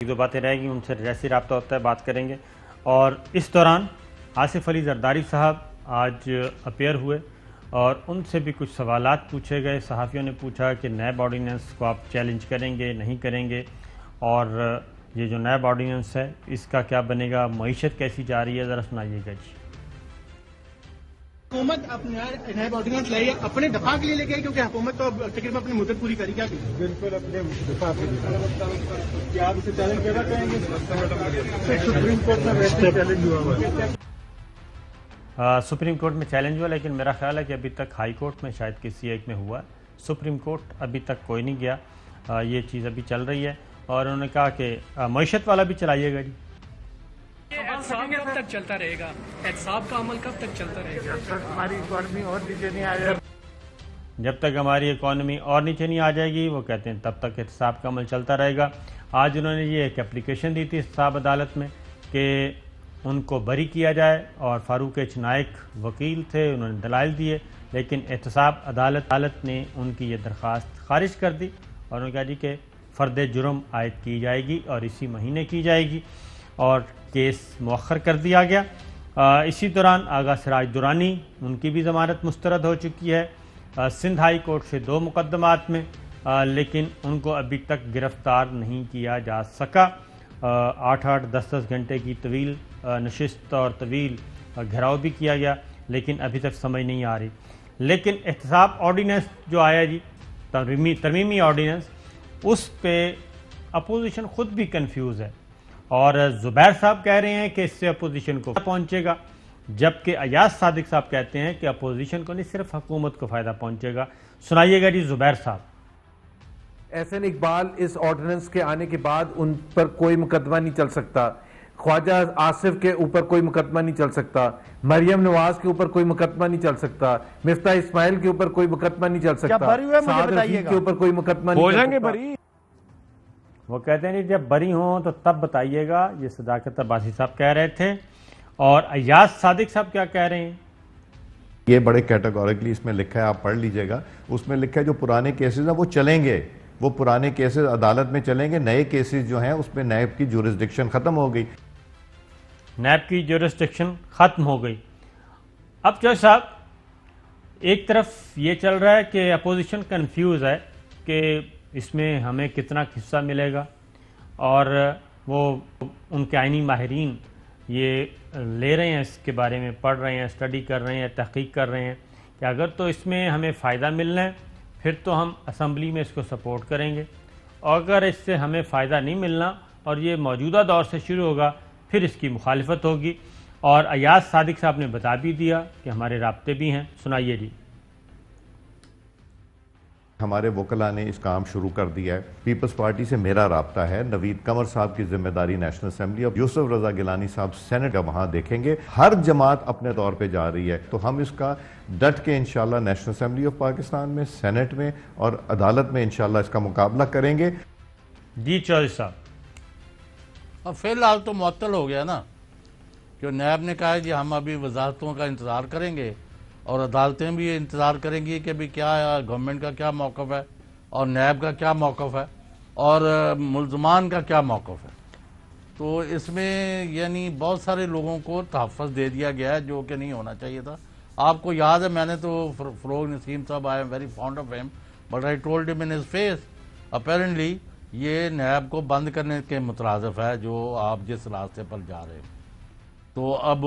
ایک دو باتیں رہ گی، ان سے جیسی رابطہ ہوتا ہے بات کریں گے۔ اور اس دوران آصف علی زرداری صاحب آج اپیئر ہوئے اور ان سے بھی کچھ سوالات پوچھے گئے۔ صحافیوں نے پوچھا کہ نیب آرڈیننس کو آپ چیلنج کریں گے نہیں کریں گے، اور یہ جو نیب آرڈیننس ہے اس کا کیا بنے گا، معیشت کیسی جا رہی ہے، ذرا سنائیے گا جی۔ حکومت نیب آرڈیننس لائی ہے اپنے دفاع کے لیے لے کے آئی، کیونکہ حکومت تو تقریباً اپنی مدت پوری کری، کیا بالکل اپنے دفاع کے لیے کیا آپ اسے چیلنج کرنا چاہیں گے؟ سپریم کورٹ میں چیلنج ہوا سپریم کورٹ میں چیلنج ہوا، لیکن میرا خیال ہے کہ ابھی تک ہائی کورٹ میں شاید کسی ایک میں ہوا، سپریم کورٹ ابھی تک کوئی نہیں گیا۔ یہ چیز ابھی چل رہی ہے اور انہوں نے کہا کہ معیشت والا بھی چلائیے گا جی۔ احتساب کب تک چلتا رہے گا؟ احتساب کا عمل کب تک چلتا رہے گا؟ جب تک ہماری اکانومی اور نیچے نہیں آ جائے، جب تک ہماری اکانومی اور نیچے نہیں آ جائے گی، وہ کہتے ہیں تب تک احتساب کا عمل چلتا رہے گا۔ آج انہوں نے یہ ایک اپلیکیشن دی تھی احتساب عدالت میں کہ ان کو بری کیا جائے، اور فاروق ایچ نائک وکیل تھے، انہوں نے دلائل دیے، لیکن احتساب عدالت نے ان کی یہ درخواست خارج کر دی اور انہوں نے کہا جی کہ فرد جرم عائد کی جائے گی اور اسی مہینے کی جائے گی، اور کیس مؤخر کر دیا گیا۔ اسی دوران آغا سراج درانی، ان کی بھی ضمانت مسترد ہو چکی ہے سندھ ہائی کورٹ سے 2 مقدمات میں، لیکن ان کو ابھی تک گرفتار نہیں کیا جا سکا۔ 8-8 10-10 گھنٹے کی طویل نشست اور طویل گھیراؤ بھی کیا گیا، لیکن ابھی تک سمجھ نہیں آ رہی۔ لیکن احتساب آرڈیننس جو آیا جی، ترمیمی آرڈیننس، اس پہ اپوزیشن خود بھی کنفیوز ہے، اور زبیر صاحب کہہ رہے ہیں کہ اس سے اپوزیشن کو پہنچے گا، جبکہ ایاز صادق صاحب کہتے ہیں کہ اپوزیشن کو نہیں صرف حکومت کو فائدہ پہنچے گا۔ سنائیے گا جی زبیر صاحب۔ احسن اقبال اس آرڈیننس کے آنے کے بعد ان پر کوئی مقدمہ نہیں چل سکتا، خواجہ آصف کے اوپر کوئی مقدمہ نہیں چل سکتا، مریم نواز کے اوپر کوئی مقدمہ نہیں چل سکتا، مفتاح اسماعیل کے اوپر کوئی مقدمہ نہیں چل سکتا، سعد رفیق کے اوپر کوئی مقدمہ نہیں چل سکتا۔ وہ کہتے ہیں جب بری ہوں تو تب بتائیے گا، یہ صداقت عباسی صاحب کہہ رہے تھے۔ اور ایاز صادق صاحب کیا کہہ رہے ہیں؟ یہ بڑے کیٹیگوریکلی اس میں لکھا ہے، آپ پڑھ لیجئے گا، اس میں لکھا ہے جو پرانے کیسز ہیں وہ چلیں گے، وہ پرانے کیسز عدالت میں چلیں گے، نئے کیسز جو ہیں اس میں نیب کی جورسڈکشن ختم ہو گئی۔ نیب کی جورسڈکشن ختم ہو گئی۔ اب جج صاحب، ایک طرف یہ چل رہا ہے کہ اپوزیشن کنفیوز ہے کہ اس میں ہمیں کتنا حصہ ملے گا، اور وہ ان کے آئینی ماہرین یہ لے رہے ہیں، اس کے بارے میں پڑھ رہے ہیں، اسٹڈی کر رہے ہیں، تحقیق کر رہے ہیں کہ اگر تو اس میں ہمیں فائدہ ملنا ہے پھر تو ہم اسمبلی میں اس کو سپورٹ کریں گے، اور اگر اس سے ہمیں فائدہ نہیں ملنا اور یہ موجودہ دور سے شروع ہوگا پھر اس کی مخالفت ہوگی۔ اور ایاز صادق صاحب نے بتا بھی دیا کہ ہمارے رابطے بھی ہیں، سنائیے جی۔ ہمارے وکلاء نے اس کام شروع کر دیا ہے، پیپلز پارٹی سے میرا رابطہ ہے، نوید قمر صاحب کی ذمہ داری نیشنل اسمبلی، اور یوسف رضا گیلانی صاحب سینٹ کا وہاں دیکھیں گے، ہر جماعت اپنے طور پہ جا رہی ہے، تو ہم اس کا ڈٹ کے انشاءاللہ نیشنل اسمبلی آف پاکستان میں، سینٹ میں اور عدالت میں انشاءاللہ اس کا مقابلہ کریں گے۔ جی چودھری صاحب۔ اب فی الحال تو معطل ہو گیا نا، جو نیب نے کہا ہے جی ہم ابھی وزارتوں کا انتظار کریں گے اور عدالتیں بھی انتظار کریں گی کہ بھی کیا گورنمنٹ کا کیا موقف ہے اور نیب کا کیا موقف ہے اور ملزمان کا کیا موقف ہے۔ تو اس میں یعنی بہت سارے لوگوں کو تحفظ دے دیا گیا ہے جو کہ نہیں ہونا چاہیے تھا۔ آپ کو یاد ہے، میں نے تو فروغ نسیم صاحب، I am very fond of him but I told him in his face apparently یہ نیب کو بند کرنے کے مترادف ہے جو آپ جس راستے پر جا رہے ہیں۔ تو اب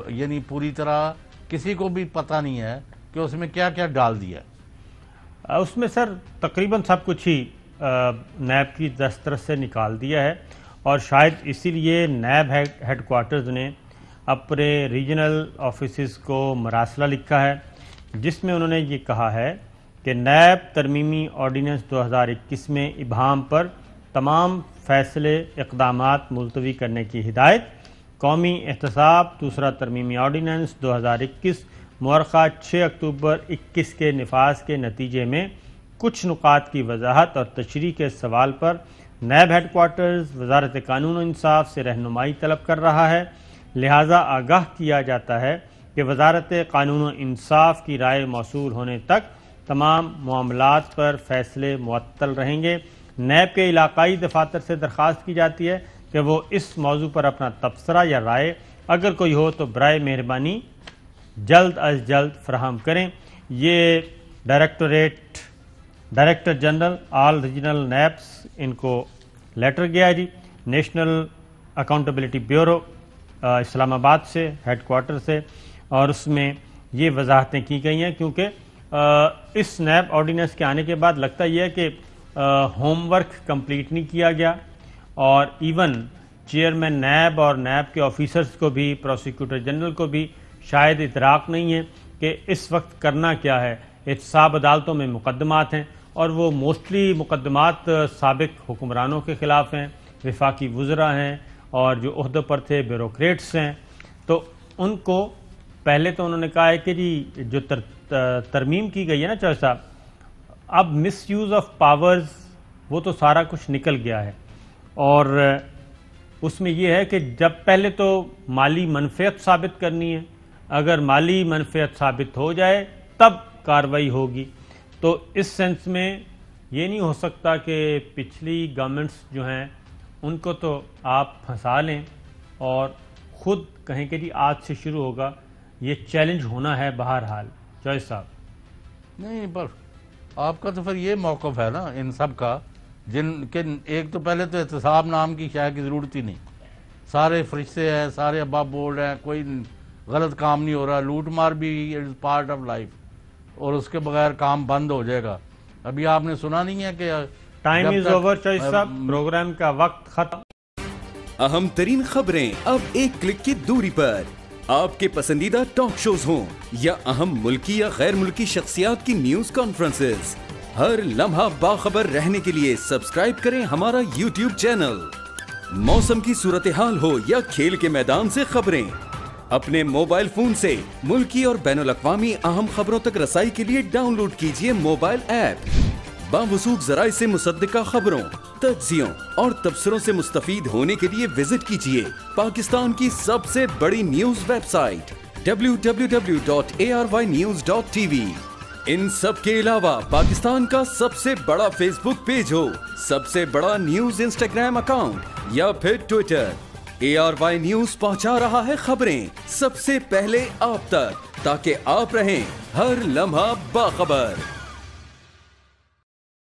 یعنی پوری طرح کسی کو بھی پتہ نہیں ہے کہ اس میں کیا کیا ڈال دیا ہے۔ اس میں سر تقریباً سب کچھ ہی نیب کی دسترس سے نکال دیا ہے، اور شاید اسی لیے نیب ہیڈ کوارٹرز نے اپنے ریجنل آفیسز کو مراسلہ لکھا ہے، جس میں انہوں نے یہ کہا ہے کہ نیب ترمیمی آرڈیننس 2021 میں ابہام پر تمام فیصلے اقدامات ملتوی کرنے کی ہدایت، قومی احتساب دوسرا ترمیمی آرڈیننس 2021 مورخہ 6 اکتوبر 21 کے نفاذ کے نتیجے میں کچھ نکات کی وضاحت اور تشریح کے سوال پر نیب ہیڈ کوارٹرز وزارت قانون و انصاف سے رہنمائی طلب کر رہا ہے، لہٰذا آگاہ کیا جاتا ہے کہ وزارت قانون و انصاف کی رائے موصول ہونے تک تمام معاملات پر فیصلے معطل رہیں گے۔ نیب کے علاقائی دفاتر سے درخواست کی جاتی ہے کہ وہ اس موضوع پر اپنا تبصرہ یا رائے اگر کوئی ہو تو برائے مہربانی جلد از جلد فراہم کریں. یہ ڈائریکٹر جنرل آل ریجنل نیبس ان کو لیٹر گیا ہے جی نیشنل اکاؤنٹیبلٹی بیورو اسلام آباد سے ہیڈ کوارٹر سے, اور اس میں یہ وضاحتیں کی گئی ہیں کیونکہ اس نیب آرڈیننس کے آنے کے بعد لگتا یہ ہے کہ ہوم ورک کمپلیٹ نہیں کیا گیا, اور ایون چیئرمین نیب اور نیب کے آفیسرز کو بھی, پروسیکیوٹر جنرل کو بھی شاید ادراک نہیں ہے کہ اس وقت کرنا کیا ہے. احتساب عدالتوں میں مقدمات ہیں اور وہ موسٹلی مقدمات سابق حکمرانوں کے خلاف ہیں, وفاقی وزراء ہیں اور جو عہدوں پر تھے بیوروکریٹس ہیں. تو ان کو پہلے تو انہوں نے کہا ہے کہ جی جو ترمیم کی گئی ہے نا چوہے صاحب, اب مس یوز آف پاورز وہ تو سارا کچھ نکل گیا ہے, اور اس میں یہ ہے کہ جب پہلے تو مالی منفعت ثابت کرنی ہے, اگر مالی منفعت ثابت ہو جائے تب کارروائی ہوگی. تو اس سینس میں یہ نہیں ہو سکتا کہ پچھلی گورنمنٹس جو ہیں ان کو تو آپ پھنسا لیں اور خود کہیں کہ جی آج سے شروع ہوگا. یہ چیلنج ہونا ہے بہرحال جوائز صاحب. نہیں پر آپ کا تو پھر یہ موقف ہے نا ان سب کا, جن کے ایک تو پہلے تو احتساب نام کی شے کی ضرورت ہی نہیں, سارے فرشتے ہیں, سارے اباب بورڈ ہیں, کوئی غلط کام نہیں ہو رہا, لوٹ مار بھی از پارٹ آف لائف, اور اس کے بغیر کام بند ہو جائے گا. ابھی آپ نے سنا نہیں ہے کہ ٹائم از اوور جوائز صاحب, پروگرام کا وقت ختم. اہم ترین خبریں اب ایک کلک کی دوری پر, آپ کے پسندیدہ ٹاک شوز ہوں یا اہم ملکی یا غیر ملکی شخصیات کی نیوز کانفرنسز, ہر لمحہ باخبر رہنے کے لیے سبسکرائب کریں ہمارا یوٹیوب چینل. موسم کی صورتحال ہو یا کھیل کے میدان سے خبریں, اپنے موبائل فون سے ملکی اور بین الاقوامی اہم خبروں تک رسائی کے لیے ڈاؤن لوڈ کیجیے موبائل ایپ. باوثوق ذرائع سے مصدقہ خبروں, تجزیوں اور تبصروں سے مستفید ہونے کے لیے وزٹ کیجیے پاکستان کی سب سے بڑی نیوز ویب سائٹ www.arYnews.tv. ان سب کے علاوہ پاکستان کا سب سے بڑا فیس بک پیج ہو, سب سے بڑا نیوز انسٹاگرام اکاؤنٹ یا پھر ٹویٹر, ARY نیوز پہنچا رہا ہے خبریں سب سے پہلے آپ تک, تاکہ آپ رہیں ہر لمحہ باخبر.